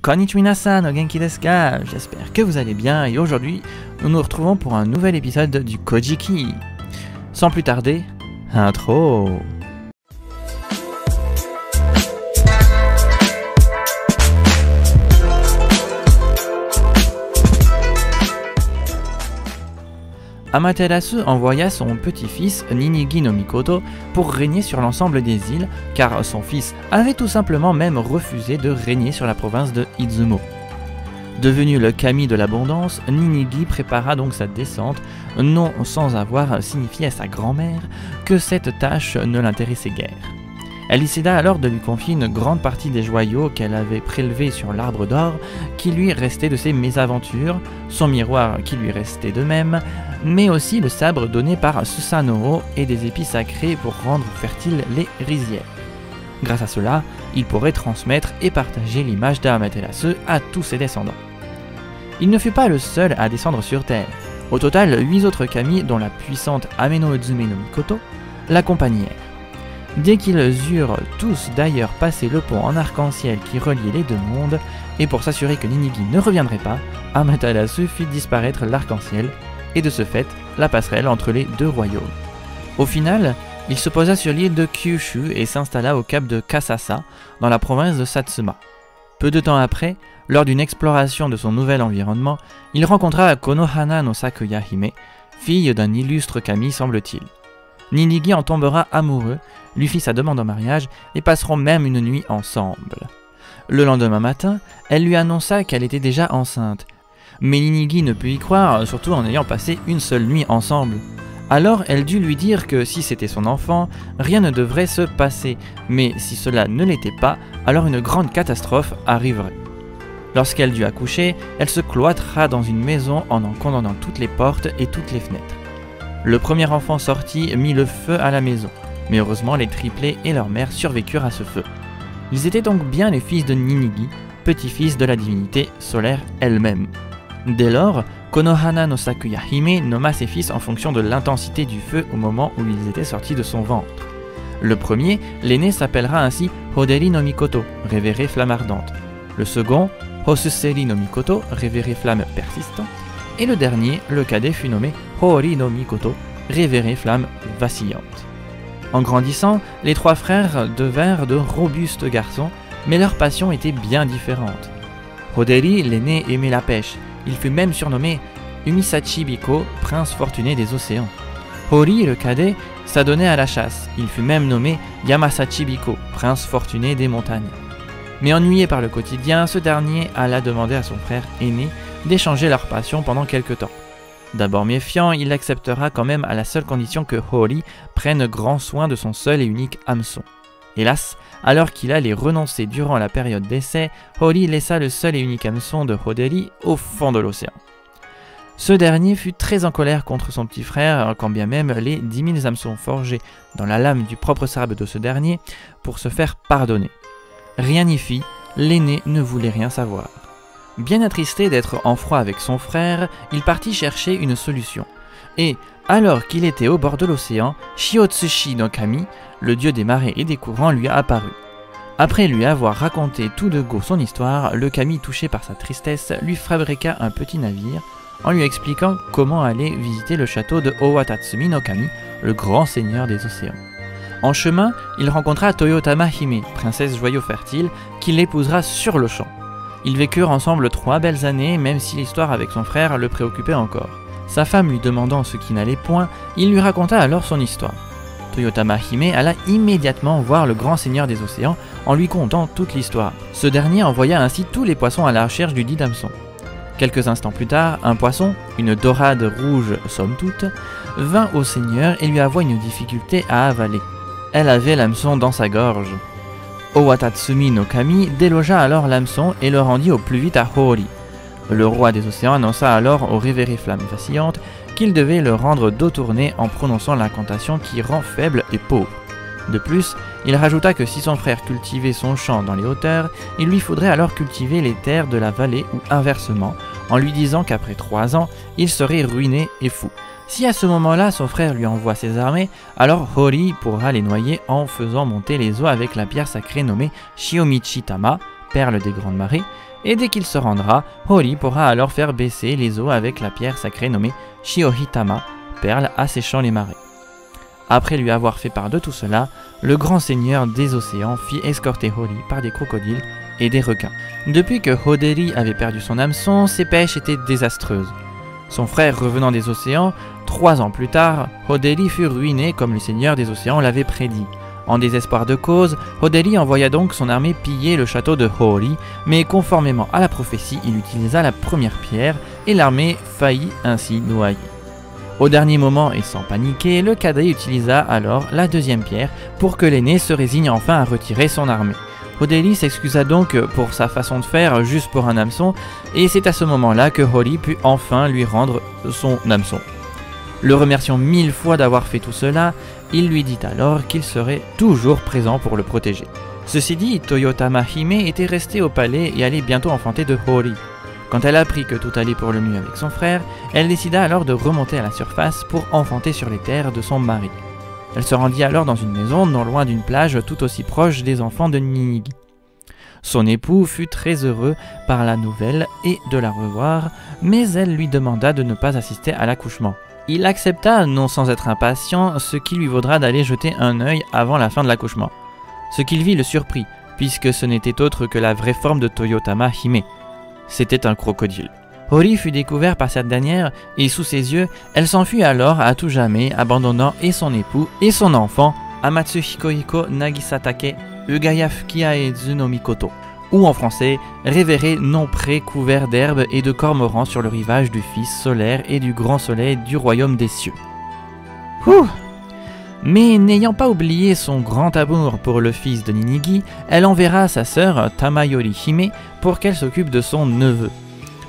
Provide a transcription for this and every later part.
Konnichiwa minasan, o genki desu ka? J'espère que vous allez bien et aujourd'hui nous nous retrouvons pour un nouvel épisode du Kojiki. Sans plus tarder, intro. Amaterasu envoya son petit-fils Ninigi no Mikoto pour régner sur l'ensemble des îles, car son fils avait tout simplement même refusé de régner sur la province de Izumo. Devenu le kami de l'abondance, Ninigi prépara donc sa descente, non sans avoir signifié à sa grand-mère que cette tâche ne l'intéressait guère. Elle décida alors de lui confier une grande partie des joyaux qu'elle avait prélevés sur l'arbre d'or qui lui restait de ses mésaventures, son miroir qui lui restait de même, mais aussi le sabre donné par Susanoo et des épis sacrés pour rendre fertiles les rizières. Grâce à cela, il pourrait transmettre et partager l'image d'Amaterasu à tous ses descendants. Il ne fut pas le seul à descendre sur Terre. Au total, 8 autres kami, dont la puissante Ameno-Uzume no Mikoto, l'accompagnèrent. Dès qu'ils eurent tous d'ailleurs passé le pont en arc-en-ciel qui reliait les deux mondes, et pour s'assurer que Ninigi ne reviendrait pas, Amaterasu fit disparaître l'arc-en-ciel, et de ce fait, la passerelle entre les deux royaumes. Au final, il se posa sur l'île de Kyushu et s'installa au cap de Kasasa, dans la province de Satsuma. Peu de temps après, lors d'une exploration de son nouvel environnement, il rencontra Konohana no Sakuya Hime, fille d'un illustre kami semble-t-il. Ninigi en tombera amoureux, lui fit sa demande en mariage et passeront même une nuit ensemble. Le lendemain matin, elle lui annonça qu'elle était déjà enceinte. Mais Ninigi ne put y croire, surtout en ayant passé une seule nuit ensemble. Alors elle dut lui dire que si c'était son enfant, rien ne devrait se passer, mais si cela ne l'était pas, alors une grande catastrophe arriverait. Lorsqu'elle dut accoucher, elle se cloîtra dans une maison en condamnant toutes les portes et toutes les fenêtres. Le premier enfant sorti mit le feu à la maison, mais heureusement les triplés et leur mère survécurent à ce feu. Ils étaient donc bien les fils de Ninigi, petit-fils de la divinité solaire elle-même. Dès lors, Konohana no Sakuya Hime nomma ses fils en fonction de l'intensité du feu au moment où ils étaient sortis de son ventre. Le premier, l'aîné, s'appellera ainsi Hoderi no Mikoto, révérée flamme ardente. Le second, Hosuseri no Mikoto, révérée flamme persistante. Et le dernier, le cadet, fut nommé Hori no Mikoto, révérée flamme vacillante. En grandissant, les trois frères devinrent de robustes garçons, mais leur passion était bien différente. Hoderi, l'aîné, aimait la pêche. Il fut même surnommé Umisachi Biko, prince fortuné des océans. Hori, le cadet, s'adonnait à la chasse. Il fut même nommé Yamasachi Biko, prince fortuné des montagnes. Mais ennuyé par le quotidien, ce dernier alla demander à son frère aîné d'échanger leur passion pendant quelque temps. D'abord méfiant, il acceptera quand même à la seule condition que Hori prenne grand soin de son seul et unique hameçon. Hélas, alors qu'il allait renoncer durant la période d'essai, Hori laissa le seul et unique hameçon de Hoderi au fond de l'océan. Ce dernier fut très en colère contre son petit frère, quand bien même les 10 000 hameçons forgés dans la lame du propre sabre de ce dernier pour se faire pardonner. Rien n'y fit, l'aîné ne voulait rien savoir. Bien attristé d'être en froid avec son frère, il partit chercher une solution. Et, alors qu'il était au bord de l'océan, Shiotsushi no Kami, le dieu des marées et des courants, lui a apparu. Après lui avoir raconté tout de go son histoire, le kami, touché par sa tristesse, lui fabriqua un petit navire, en lui expliquant comment aller visiter le château de Owatatsumi no Kami, le grand seigneur des océans. En chemin, il rencontra Toyotama Hime, princesse joyau fertile, qui l'épousera sur le champ. Ils vécurent ensemble 3 belles années, même si l'histoire avec son frère le préoccupait encore. Sa femme lui demandant ce qui n'allait point, il lui raconta alors son histoire. Toyotama Hime alla immédiatement voir le grand seigneur des océans en lui contant toute l'histoire. Ce dernier envoya ainsi tous les poissons à la recherche du dit hameçon. Quelques instants plus tard, un poisson, une dorade rouge somme toute, vint au seigneur et lui avoua une difficulté à avaler. Elle avait l'hameçon dans sa gorge. Owatatsumi no Kami délogea alors l'hameçon et le rendit au plus vite à Hori. Le roi des océans annonça alors au révéré flamme vacillante qu'il devait le rendre dos tourné en prononçant l'incantation qui rend faible et pauvre. De plus, il rajouta que si son frère cultivait son champ dans les hauteurs, il lui faudrait alors cultiver les terres de la vallée ou inversement, en lui disant qu'après 3 ans, il serait ruiné et fou. Si à ce moment-là son frère lui envoie ses armées, alors Hori pourra les noyer en faisant monter les eaux avec la pierre sacrée nommée Shiomichi-tama, perles des grandes marées, et dès qu'il se rendra, Hori pourra alors faire baisser les eaux avec la pierre sacrée nommée Shiohitama, perle asséchant les marées. Après lui avoir fait part de tout cela, le grand seigneur des océans fit escorter Hori par des crocodiles et des requins. Depuis que Hoderi avait perdu son hameçon, ses pêches étaient désastreuses. Son frère revenant des océans, 3 ans plus tard, Hoderi fut ruiné comme le seigneur des océans l'avait prédit. En désespoir de cause, Hoderi envoya donc son armée piller le château de Hori, mais conformément à la prophétie, il utilisa la première pierre et l'armée faillit ainsi noyer. Au dernier moment et sans paniquer, le cadet utilisa alors la deuxième pierre pour que l'aîné se résigne enfin à retirer son armée. Hoderi s'excusa donc pour sa façon de faire juste pour un hameçon, et c'est à ce moment-là que Hori put enfin lui rendre son hameçon. Le remerciant 1000 fois d'avoir fait tout cela, il lui dit alors qu'il serait toujours présent pour le protéger. Ceci dit, Toyotama Hime était restée au palais et allait bientôt enfanter de Hori. Quand elle apprit que tout allait pour le mieux avec son frère, elle décida alors de remonter à la surface pour enfanter sur les terres de son mari. Elle se rendit alors dans une maison non loin d'une plage tout aussi proche des enfants de Ninigi. Son époux fut très heureux par la nouvelle et de la revoir, mais elle lui demanda de ne pas assister à l'accouchement. Il accepta, non sans être impatient, ce qui lui vaudra d'aller jeter un œil avant la fin de l'accouchement. Ce qu'il vit le surprit, puisque ce n'était autre que la vraie forme de Toyotama Hime. C'était un crocodile. Hori fut découvert par cette dernière et sous ses yeux, elle s'enfuit alors à tout jamais, abandonnant et son époux et son enfant, Amatsu Hikohiko Nagisatake Ugaya Fukiaezu no Mikoto, ou en français, révéré non près couvert d'herbes et de cormorans sur le rivage du fils solaire et du grand soleil du royaume des cieux. Ouh. Mais n'ayant pas oublié son grand amour pour le fils de Ninigi, elle enverra sa sœur Tamayori Hime pour qu'elle s'occupe de son neveu.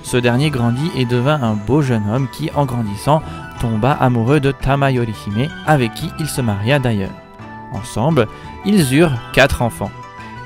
Ce dernier grandit et devint un beau jeune homme qui, en grandissant, tomba amoureux de Tamayori Hime, avec qui il se maria d'ailleurs. Ensemble, ils eurent 4 enfants.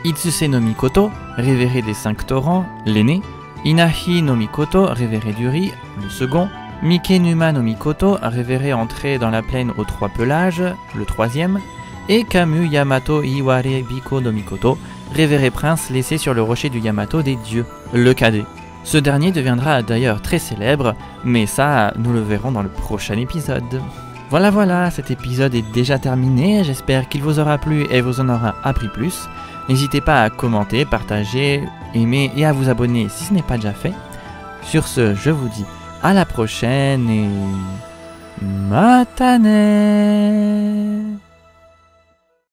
Itsuse no Mikoto, révéré des 5 torrents, l'aîné, Inahi no Mikoto, révéré du riz, le second, Mikenuma no Mikoto, révéré entré dans la plaine aux 3 pelages, le troisième, et Kamu Yamato Iware Biko no Mikoto, révéré prince laissé sur le rocher du Yamato des dieux, le cadet. Ce dernier deviendra d'ailleurs très célèbre, mais ça, nous le verrons dans le prochain épisode. Voilà, cet épisode est déjà terminé, j'espère qu'il vous aura plu et vous en aura appris plus. N'hésitez pas à commenter, partager, aimer et à vous abonner si ce n'est pas déjà fait. Sur ce, je vous dis à la prochaine et... Matane!